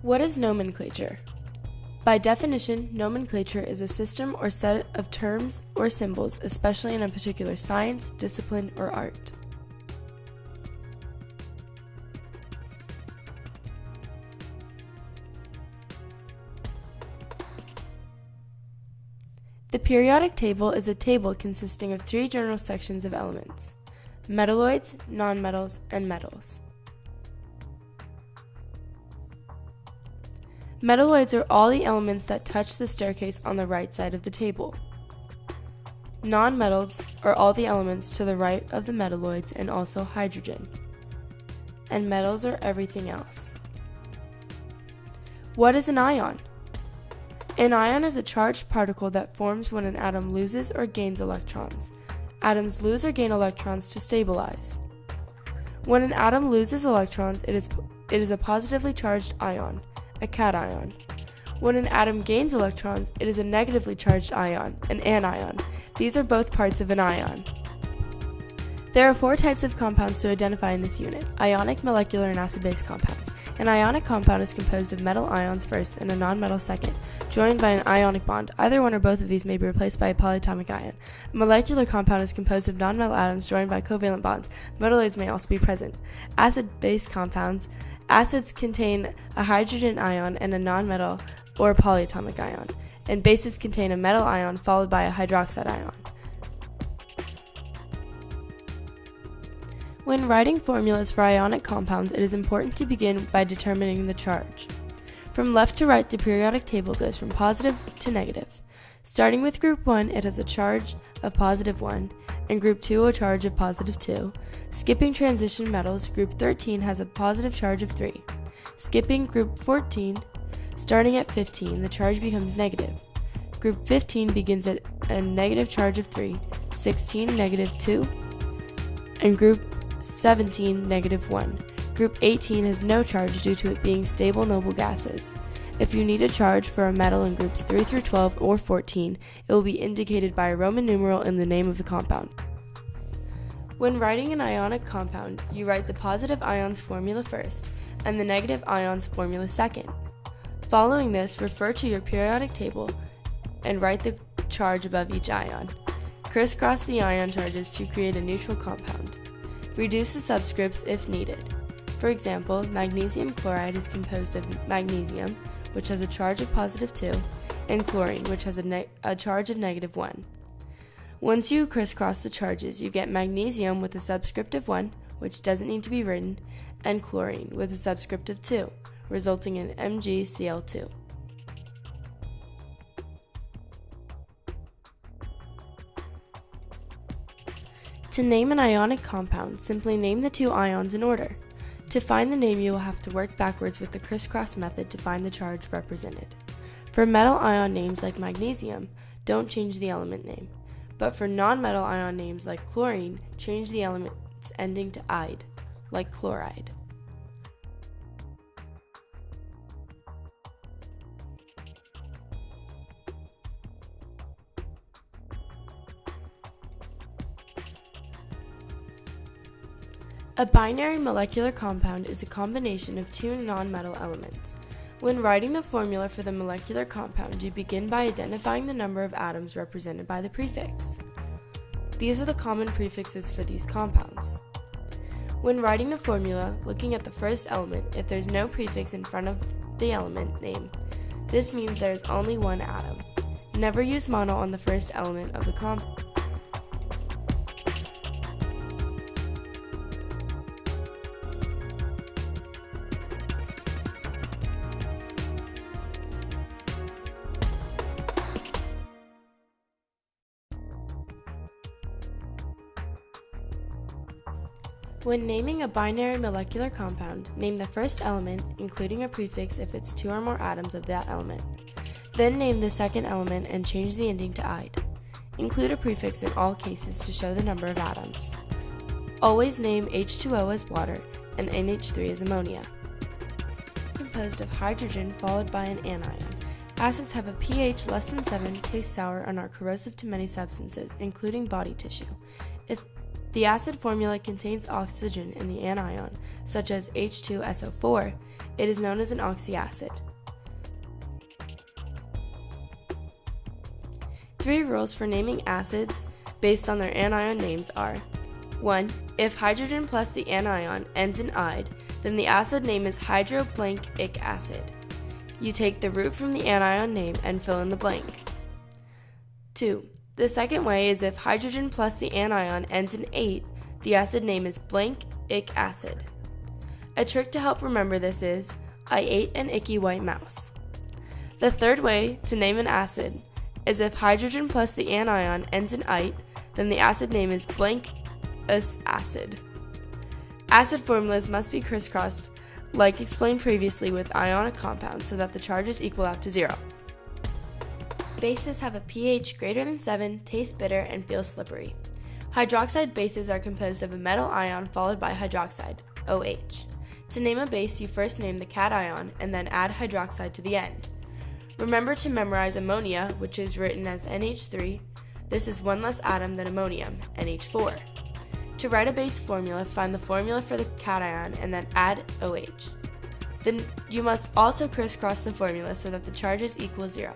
What is nomenclature? By definition, nomenclature is a system or set of terms or symbols, especially in a particular science, discipline, or art. The periodic table is a table consisting of 3 general sections of elements: metalloids, nonmetals, and metals. Metalloids are all the elements that touch the staircase on the right side of the table. Nonmetals are all the elements to the right of the metalloids and also hydrogen. And metals are everything else. What is an ion? An ion is a charged particle that forms when an atom loses or gains electrons. Atoms lose or gain electrons to stabilize. When an atom loses electrons, it is a positively charged ion, a cation. When an atom gains electrons, it is a negatively charged ion, an anion. These are both parts of an ion. There are 4 types of compounds to identify in this unit: ionic, molecular, and acid-base compounds. An ionic compound is composed of metal ions first and a nonmetal second, joined by an ionic bond. Either one or both of these may be replaced by a polyatomic ion. A molecular compound is composed of nonmetal atoms joined by covalent bonds. Metalloids may also be present. Acid-base compounds. Acids contain a hydrogen ion and a nonmetal or polyatomic ion, and bases contain a metal ion followed by a hydroxide ion. When writing formulas for ionic compounds, it is important to begin by determining the charge. From left to right, the periodic table goes from positive to negative. Starting with group 1, it has a charge of positive 1, and group 2 a charge of positive 2. Skipping transition metals, group 13 has a positive charge of 3. Skipping group 14, starting at 15, the charge becomes negative. Group 15 begins at a negative charge of 3, 16 negative 2, and group 17 negative 1. Group 18 has no charge due to it being stable noble gases. If you need a charge for a metal in groups 3 through 12 or 14, it will be indicated by a Roman numeral in the name of the compound. When writing an ionic compound, you write the positive ions formula first and the negative ions formula second. Following this, refer to your periodic table and write the charge above each ion. Crisscross the ion charges to create a neutral compound. Reduce the subscripts if needed. For example, magnesium chloride is composed of magnesium, which has a charge of positive 2, and chlorine, which has a charge of negative 1. Once you crisscross the charges, you get magnesium with a subscript of 1, which doesn't need to be written, and chlorine with a subscript of 2, resulting in MgCl2. To name an ionic compound, simply name the 2 ions in order. To find the name, you will have to work backwards with the crisscross method to find the charge represented. For metal ion names like magnesium, don't change the element name. But for nonmetal ion names like chlorine, change the elements ending to "ide," like chloride. A binary molecular compound is a combination of 2 nonmetal elements. When writing the formula for the molecular compound, you begin by identifying the number of atoms represented by the prefix. These are the common prefixes for these compounds. When writing the formula, looking at the first element, if there's no prefix in front of the element name, this means there is only 1 atom. Never use mono on the first element of the compound. When naming a binary molecular compound, name the first element, including a prefix if it's 2 or more atoms of that element. Then name the second element and change the ending to "ide." Include a prefix in all cases to show the number of atoms. Always name H2O as water and NH3 as ammonia. Composed of hydrogen followed by an anion. Acids have a pH less than 7, taste sour, and are corrosive to many substances, including body tissue. the acid formula contains oxygen in the anion, such as H2SO4, it is known as an oxyacid. 3 rules for naming acids based on their anion names are: 1. If hydrogen plus the anion ends in "ide", then the acid name is hydroblank-ic acid. You take the root from the anion name and fill in the blank. 2. The second way is if hydrogen plus the anion ends in "ate", the acid name is blank-ic acid. A trick to help remember this is, I ate an icky white mouse. The third way to name an acid is if hydrogen plus the anion ends in "ite", then the acid name is blank-us acid. Acid formulas must be crisscrossed, like explained previously with ionic compounds, so that the charges equal out to 0. Bases have a pH greater than 7, taste bitter, and feel slippery. Hydroxide bases are composed of a metal ion followed by hydroxide, OH. To name a base, you first name the cation and then add hydroxide to the end. Remember to memorize ammonia, which is written as NH3. This is one less atom than ammonium, NH4. To write a base formula, find the formula for the cation and then add OH. Then you must also crisscross the formula so that the charges equal 0.